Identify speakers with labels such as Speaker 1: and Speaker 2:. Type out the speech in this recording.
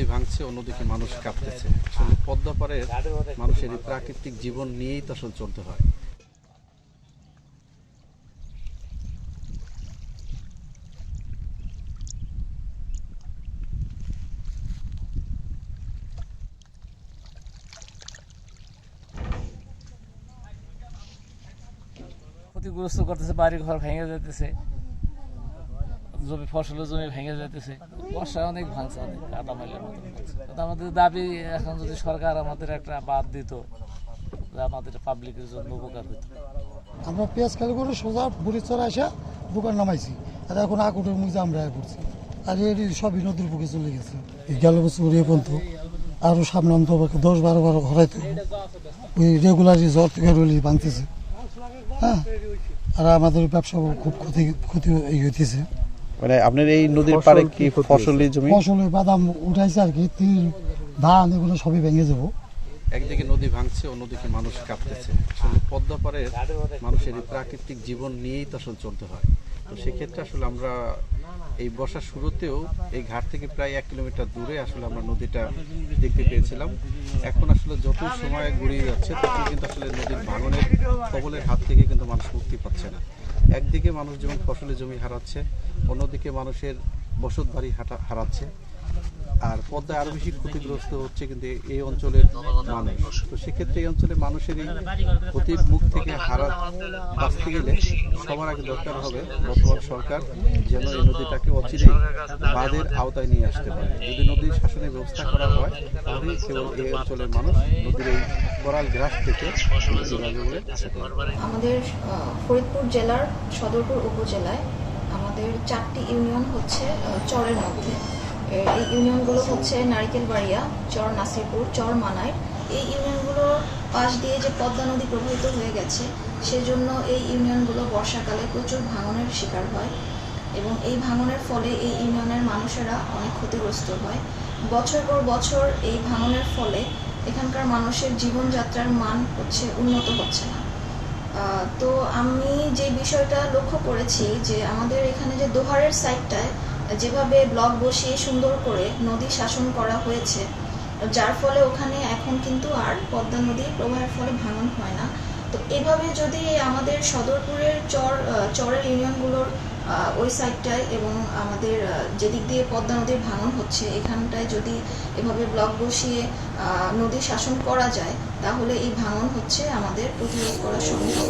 Speaker 1: নদী ভাঙছে, অন্যদিকে মানুষ কাঁপতেছে। আসলে পদ্মা পাড়ের মানুষের এই প্রাকৃতিক জীবন নিয়েই তো আসলে চলতে হয়।
Speaker 2: ক্ষতিগ্রস্ত করতেছে, বাড়ি ঘর ভেঙে যেতেছে, ফসলের জমি ভেঙে যেতেছে। বর্ষা অনেক ভাঙছে, অনেক কাদামাইলের মতো ভাঙছে। আমাদের দাবি এখন যদি সরকার আমাদের একটা বাদ দিত, আমাদের পাবলিকের জন্য উপকার হতো।
Speaker 3: আমরা পেঁয়াজ খালি করে সোজা বুড়িচড়া এসে দোকান নামাইছি, আর এখন আকুটের মুখে আমরা পড়ছি। আর এটি সবই নদীর বুকে চলে গেছে। গেল বছর এ পর্যন্ত আরও সামনে অন্তত 10-12 হরাইতে ওই রেগুলারই জ্বর থেকে রলি ভাঙতেছে। হ্যাঁ, আর আমাদের ব্যবসা খুব ক্ষতি হইতেছে।
Speaker 1: মানে আপনার এই নদীর পাড়ে কি ফসলি জমি?
Speaker 3: ফসলে বাদাম উঠাইছে আর কি, তিল, ধান এগুলো সবই ভেঙে যাবো।
Speaker 1: একদিকে নদী ভাঙছে, অন্যদিকে মানুষ কাঁপতেছে। আসলে পদ্মা পাড়ের মানুষের এই প্রাকৃতিক জীবন নিয়েই তো আসলে চলতে হয়। তো সেক্ষেত্রে আসলে আমরা এই বর্ষার শুরুতেও এই ঘাট থেকে প্রায় 1 কিলোমিটার দূরে আসলে আমরা নদীটা দেখতে পেয়েছিলাম। এখন আসলে যত সময় গড়িয়ে যাচ্ছে ততই কিন্তু আসলে নদীর ভাঙনের কবলের হাত থেকে কিন্তু মানুষ মুক্তি পাচ্ছে না। একদিকে মানুষ যেমন ফসলি জমি হারাচ্ছে, অন্যদিকে মানুষের বসত বাড়ি হারাচ্ছে। আর পদ্মায় আরো বেশি ক্ষতিগ্রস্ত হচ্ছে কিন্তু এই অঞ্চলের মানুষ। তো সেক্ষেত্রে এই অঞ্চলের মানুষের এই ক্ষতির মুখ থেকে বাঁচতে গেলে সবার আগে দরকার হবে বর্তমান সরকার যেন এই নদীটাকে অচিরেই বাঁধের আওতায় নিয়ে আসতে পারে। যদি নদীর শাসনের ব্যবস্থা করা হয় তাহলেই কেবল এই অঞ্চলের মানুষ নদীর এই করাল গ্রাস থেকে মুক্তি পাবে বলে আশা করি।
Speaker 4: আমাদের ফরিদপুর জেলার সদরপুর উপজেলায় আমাদের 4টি ইউনিয়ন হচ্ছে চরের মধ্যে। এই ইউনিয়নগুলো হচ্ছে নারিকেলবাড়িয়া, চর নাসিরপুর, চর মানাই। এই ইউনিয়নগুলোর পাশ দিয়ে যে পদ্মা নদী প্রবাহিত হয়ে গেছে, সেজন্য এই ইউনিয়নগুলো বর্ষাকালে প্রচুর ভাঙনের শিকার হয় এবং এই ভাঙনের ফলে এই ইউনিয়নের মানুষেরা অনেক ক্ষতিগ্রস্ত হয়। বছর পর বছর এই ভাঙনের ফলে এখানকার মানুষের জীবনযাত্রার মান উন্নত হচ্ছে না। তো আমি যে বিষয়টা লক্ষ্য করেছি যে আমাদের এখানে যে দোহারের সাইডটায় যেভাবে ব্লক বসিয়ে সুন্দর করে নদী শাসন করা হয়েছে, যার ফলে ওখানে এখন কিন্তু আর পদ্মা নদী প্রবাহের ফলে ভাঙন হয় না। তো এভাবে যদি আমাদের সদরপুরের চরের ইউনিয়নগুলোর ওই সাইডটায় এবং আমাদের যেদিক দিয়ে পদ্মা নদীর ভাঙন হচ্ছে এখানটায় যদি এভাবে ব্লক বসিয়ে নদী শাসন করা যায়, তাহলে এই ভাঙন আমাদের প্রতিরোধ করা সম্ভব।